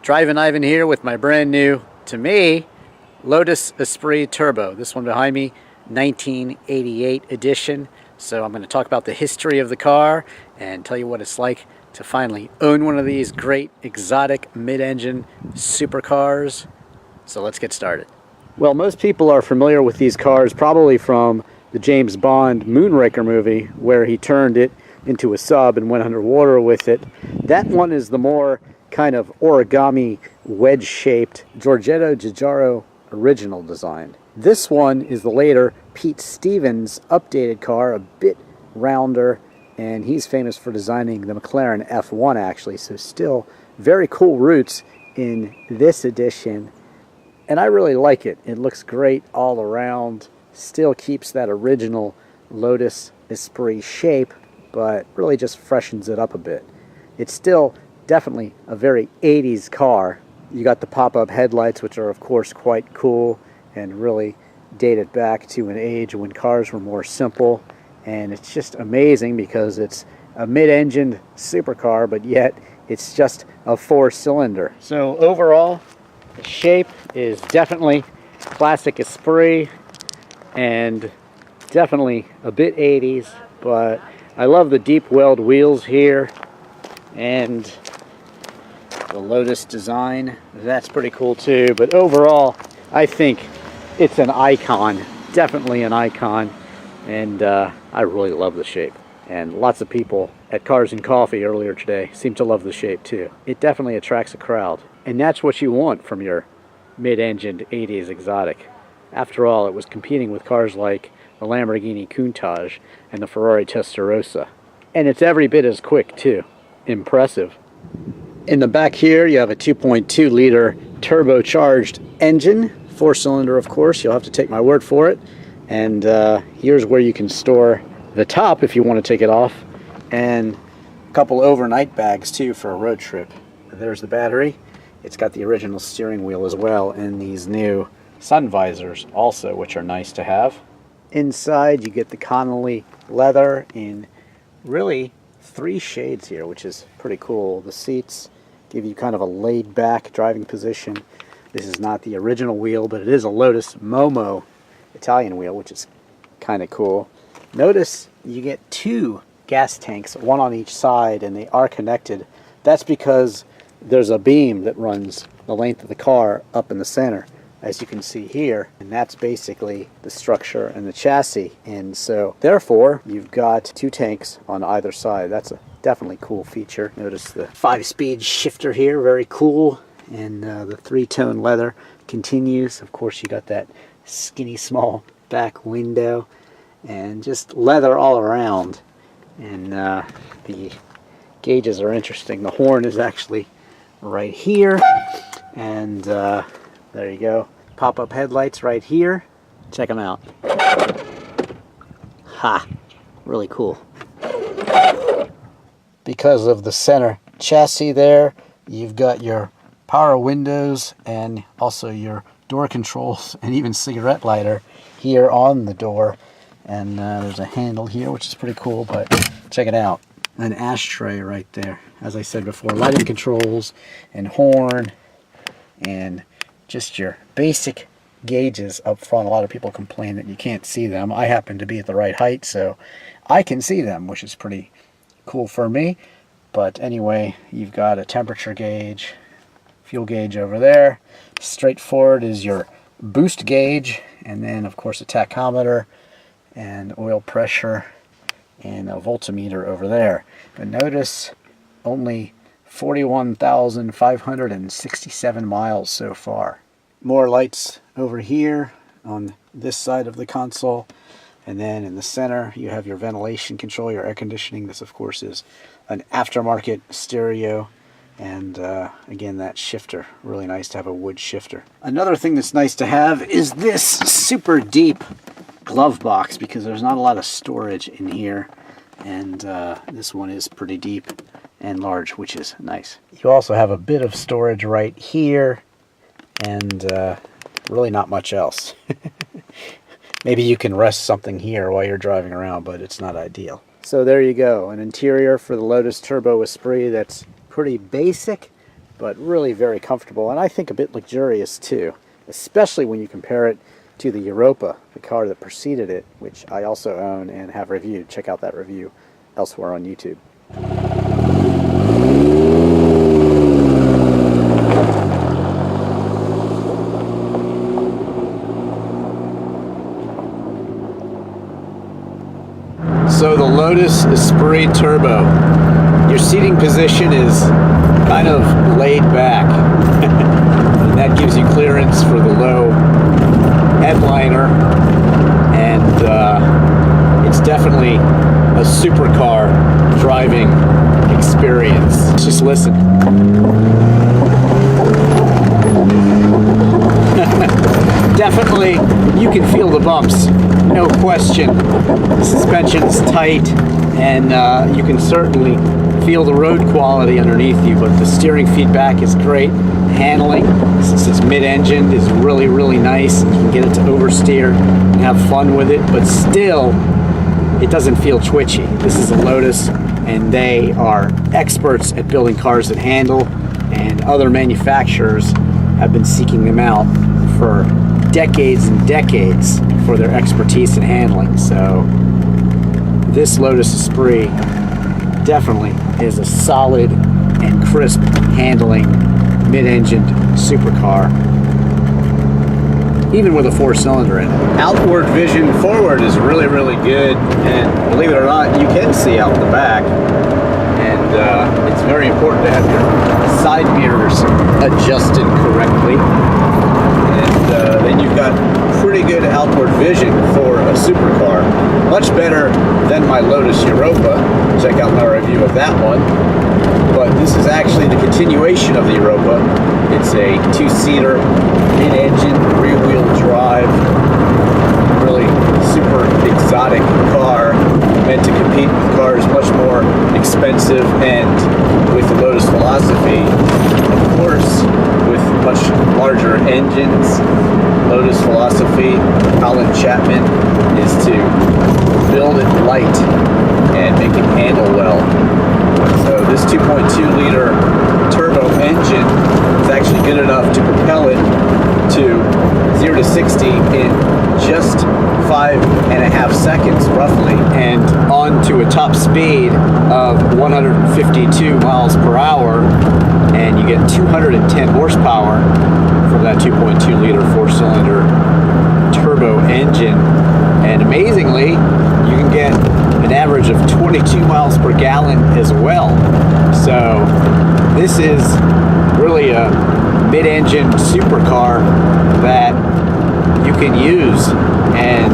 Drivin Ivan here with my brand new, to me, Lotus Esprit Turbo. This one behind me, 1988 edition. So I'm going to talk about the history of the car and tell you what it's like to finally own one of these great exotic mid-engine supercars. So let's get started. Well, most people are familiar with these cars probably from the James Bond Moonraker movie, where he turned it into a sub and went underwater with it. That one is the more kind of origami wedge-shaped Giorgetto Giugiaro original design. This one is the later Pete Stevens updated car, a bit rounder, and he's famous for designing the McLaren F1 actually, so still very cool roots in this edition. And I really like it. It looks great all around, still keeps that original Lotus Esprit shape, but really just freshens it up a bit. It's still definitely a very 80s car. You got the pop-up headlights, which are of course quite cool and really dated back to an age when cars were more simple. And it's just amazing because it's a mid-engined supercar, but yet it's just a 4-cylinder. So overall, the shape is definitely classic Esprit and definitely a bit 80s, but I love the deep weld wheels here and the Lotus design. That's pretty cool too, but overall I think it's an icon, definitely an icon, and I really love the shape. And lots of people at Cars and Coffee earlier today seem to love the shape too. It definitely attracts a crowd, and that's what you want from your mid-engined 80s exotic. After all, it was competing with cars like the Lamborghini Countach and the Ferrari Testarossa. And it's every bit as quick too. Impressive. In the back here you have a 2.2 liter turbocharged engine, 4-cylinder of course, you'll have to take my word for it. And here's where you can store the top if you want to take it off, and a couple overnight bags too for a road trip. There's the battery. It's got the original steering wheel as well, and these new sun visors also, which are nice to have. Inside you get the Connolly leather in really 3 shades here, which is pretty cool. The seats give you kind of a laid back driving position. This is not the original wheel, but it is a Lotus Momo Italian wheel, which is kind of cool. Notice you get 2 gas tanks, one on each side, and they are connected. That's because there's a beam that runs the length of the car up in the center, as you can see here, and that's basically the structure and the chassis. And so therefore you've got 2 tanks on either side. That's a definitely cool feature. Notice the 5-speed shifter here, very cool, and the 3-tone leather continues. Of course you got that skinny small back window and just leather all around. And the gauges are interesting. The horn is actually right here, and there you go. Pop-up headlights right here. Check them out. Ha! Really cool. Because of the center chassis there, you've got your power windows and also your door controls and even cigarette lighter here on the door. And there's a handle here, which is pretty cool, but check it out. An ashtray right there. As I said before, lighting controls and horn and just your basic gauges up front. A lot of people complain that you can't see them. I happen to be at the right height, so I can see them, which is pretty cool for me. But anyway, you've got a temperature gauge, fuel gauge over there. Straightforward is your boost gauge, and then of course a tachometer and oil pressure and a voltmeter over there. But notice only 41,567 miles so far. More lights over here on this side of the console, and then in the center you have your ventilation control, your air conditioning. This of course is an aftermarket stereo, and again that shifter, really nice to have a wood shifter. Another thing that's nice to have is this super deep glove box, because there's not a lot of storage in here, and this one is pretty deep and large, which is nice. You also have a bit of storage right here, and really not much else. Maybe you can rest something here while you're driving around, but it's not ideal. So there you go, an interior for the Lotus Turbo Esprit that's pretty basic, but really very comfortable, and I think a bit luxurious too, especially when you compare it to the Europa, the car that preceded it, which I also own and have reviewed. Check out that review elsewhere on YouTube. So the Lotus Esprit Turbo, your seating position is kind of laid back, and that gives you clearance for the low headliner, and it's definitely a supercar driving experience. Just listen. Definitely, you can feel the bumps, no question. The suspension's tight, and you can certainly feel the road quality underneath you, but the steering feedback is great. Handling, since it's mid-engine, is really, really nice. You can get it to oversteer and have fun with it, but still, it doesn't feel twitchy. This is a Lotus, and they are experts at building cars that handle, and other manufacturers have been seeking them out for decades and decades for their expertise in handling. So this Lotus Esprit definitely is a solid and crisp handling mid-engined supercar, even with a 4-cylinder in it. Outward vision forward is really, really good, and believe it or not, you can see out the back, and it's very important to have your side mirrors adjusted correctly, and then you've got pretty good outward vision for a supercar, much better than my Lotus Europa. Check out my review of that one. But this is actually the continuation of the Europa. It's a 2-seater, mid-engine, rear-wheel drive, really super exotic car, meant to compete with cars much more expensive, and with the Lotus philosophy, of course, with much larger engines. Lotus philosophy, Colin Chapman, is to build it light and make it handle well. So this 2.2-liter turbo engine is actually good enough to propel it to 0 to 60 in just 5.5 seconds, roughly, and on to a top speed of 152 miles per hour, and you get 210 horsepower from that 2.2-liter 4-cylinder turbo engine. And amazingly, you can get an average of 22 miles per gallon as well. So this is really a mid-engine supercar that you can use, and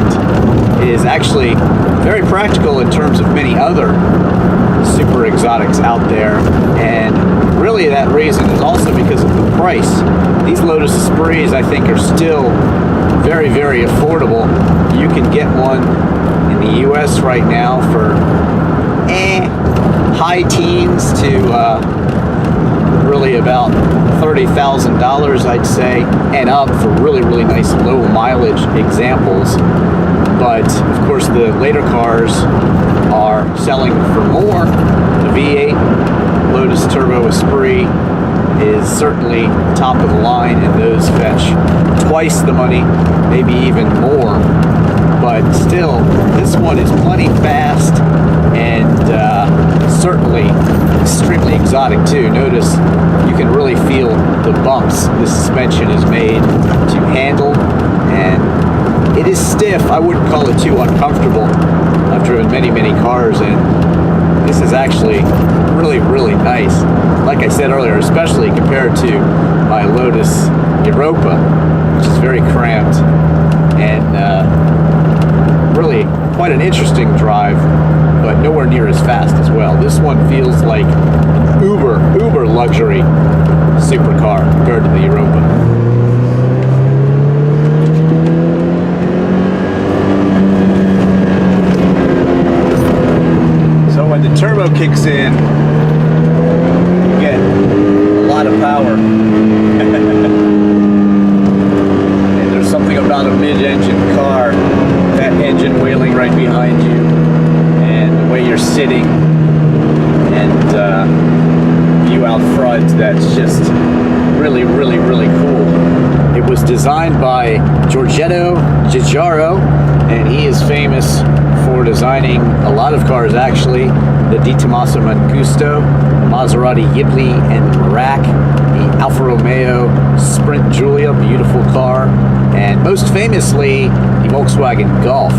is actually very practical in terms of many other super exotics out there. And really that reason is also because of the price. These Lotus Esprits, I think, are still very, very affordable. You can get one in the US right now for high teens to really about $30,000, I'd say, and up for really, really nice low mileage examples. But of course the later cars are selling for more. The V8 Lotus Turbo Esprit is certainly top of the line, and those fetch twice the money, maybe even more. But still, this one is plenty fast, and certainly extremely exotic too. Notice you can really feel the bumps the suspension is made to handle, and it is stiff. I wouldn't call it too uncomfortable. I've driven many, many cars, and this is actually really, really nice. Like I said earlier, especially compared to my Lotus Europa, which is very cramped, and really quite an interesting drive, but nowhere near as fast as well. This one feels like an uber luxury supercar compared to the Europa. So when the turbo kicks in, you get a lot of power. And there's something about a mid-engine car, that engine wheeling right behind you, and the way you're sitting, and view out front, that's just really, really cool. It was designed by Giorgetto Giugiaro, and he is famous for designing a lot of cars, actually. The Di Tommaso Mangusto, Maserati Ghibli and Merak, the Alfa Romeo Sprint Giulia, beautiful car, and most famously, the Volkswagen Golf.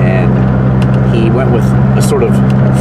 And he went with a sort of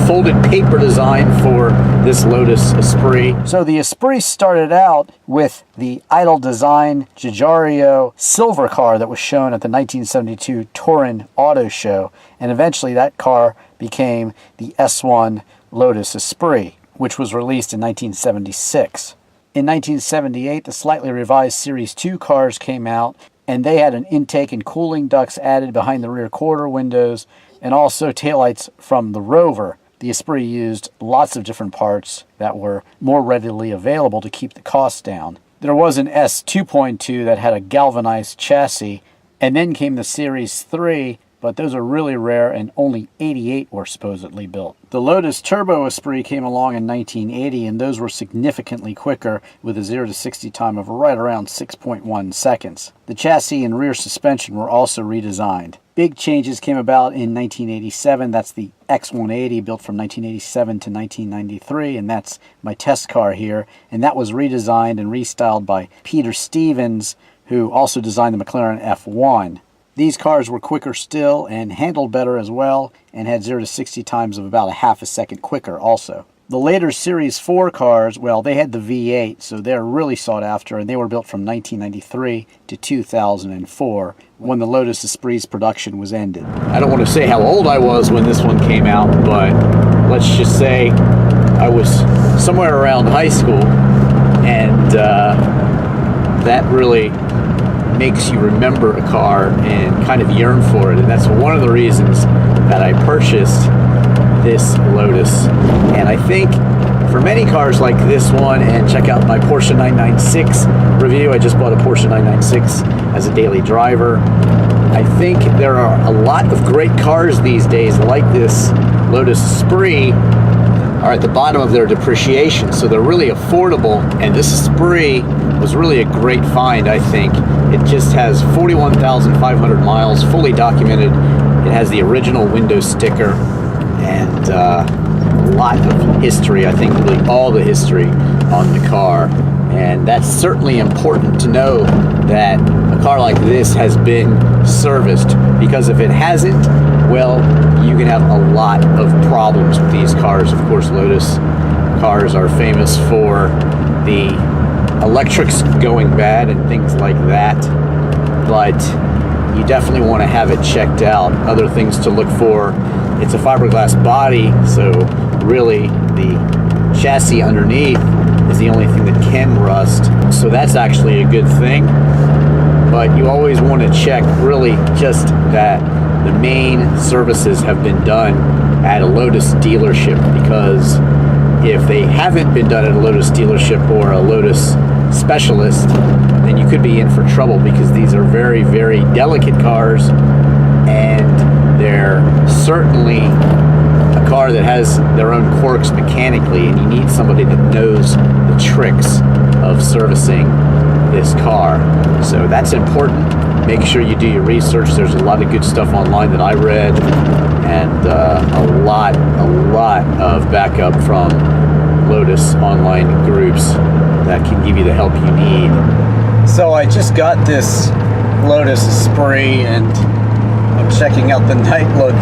folded paper design for this Lotus Esprit. So the Esprit started out with the idle design Giugiaro silver car that was shown at the 1972 Turin Auto Show, and eventually that car became the S1 Lotus Esprit, which was released in 1976. In 1978, the slightly revised Series 2 cars came out, and they had an intake and cooling ducts added behind the rear quarter windows, and also taillights from the Rover. The Esprit used lots of different parts that were more readily available to keep the costs down. There was an S2.2 that had a galvanized chassis, and then came the Series 3, but those are really rare, and only 88 were supposedly built. The Lotus Turbo Esprit came along in 1980, and those were significantly quicker, with a 0 to 60 time of right around 6.1 seconds. The chassis and rear suspension were also redesigned. Big changes came about in 1987. That's the X180, built from 1987 to 1993, and that's my test car here. And that was redesigned and restyled by Peter Stevens, who also designed the McLaren F1. These cars were quicker still and handled better as well, and had 0 to 60 times of about a half a second quicker also. The later Series 4 cars, well, they had the V8, so they're really sought after, and they were built from 1993 to 2004, when the Lotus Esprit's production was ended. I don't want to say how old I was when this one came out, but let's just say I was somewhere around high school, and that really makes you remember a car and kind of yearn for it, and that's one of the reasons that I purchased this Lotus. And I think for many cars like this one, and check out my Porsche 996 review, I just bought a Porsche 996 as a daily driver. I think there are a lot of great cars these days like this Lotus Esprit are at the bottom of their depreciation, so they're really affordable, and this Esprit was really a great find, I think. It just has 41,500 miles, fully documented. It has the original window sticker, and a lot of history, I think really all the history on the car. And that's certainly important to know, that a car like this has been serviced, because if it hasn't, well, you can have a lot of problems with these cars. Of course, Lotus cars are famous for the electrics going bad and things like that, but you definitely want to have it checked out. Other things to look for: it's a fiberglass body, so really the chassis underneath is the only thing that can rust, so that's actually a good thing. But you always want to check really just that the main services have been done at a Lotus dealership, because if they haven't been done at a Lotus dealership or a Lotus specialist, then you could be in for trouble, because these are very, very delicate cars, and they're certainly a car that has their own quirks mechanically, and you need somebody that knows the tricks of servicing this car. So that's important. Make sure you do your research. There's a lot of good stuff online that I read, and a lot of backup from Lotus online groups that can give you the help you need. So I just got this Lotus Esprit, and I'm checking out the night look.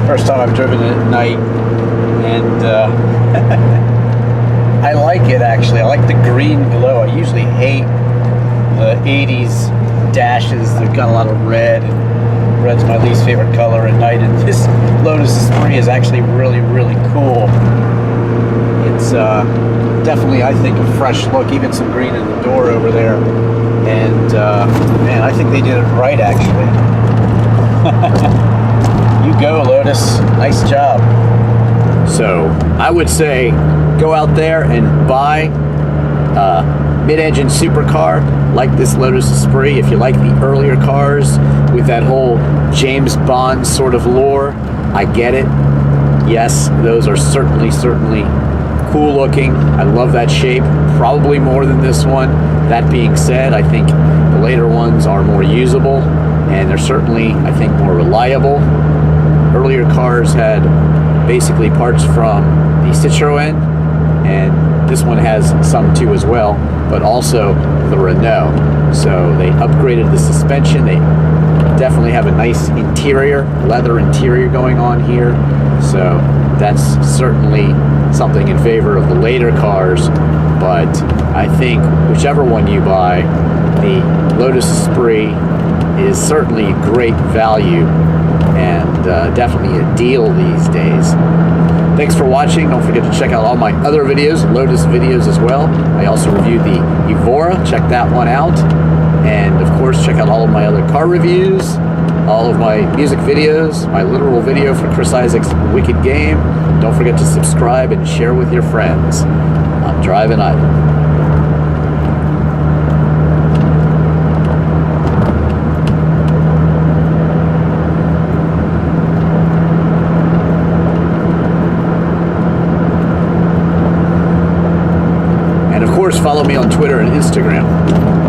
First time I've driven it at night, and I like it actually. I like the green glow. I usually hate the 80s dashes. They've got a lot of red, and red's my least favorite color at night, and this Lotus Esprit is actually really, really cool. It's definitely, I think, a fresh look, even some green in the door over there, and man, I think they did it right, actually. You go, Lotus. Nice job. So I would say go out there and buy a mid-engine supercar like this Lotus Esprit. If you like the earlier cars with that whole James Bond sort of lore, I get it. Yes, those are certainly cool looking. I love that shape, probably more than this one. That being said, I think the later ones are more usable, and they're certainly, I think, more reliable. Earlier cars had basically parts from the Citroën, and this one has some too as well, but also the Renault. So they upgraded the suspension. They definitely have a nice interior, leather interior going on here. So that's certainly something in favor of the later cars. But I think whichever one you buy, the Lotus Esprit is certainly a great value and definitely a deal these days. Thanks for watching. Don't forget to check out all my other videos, Lotus videos as well. I also reviewed the Evora. Check that one out. And of course, check out all of my other car reviews, all of my music videos, my literal video for Chris Isaac's Wicked Game. Don't forget to subscribe and share with your friends. I'm Drivin Ivan. Follow me on Twitter and Instagram.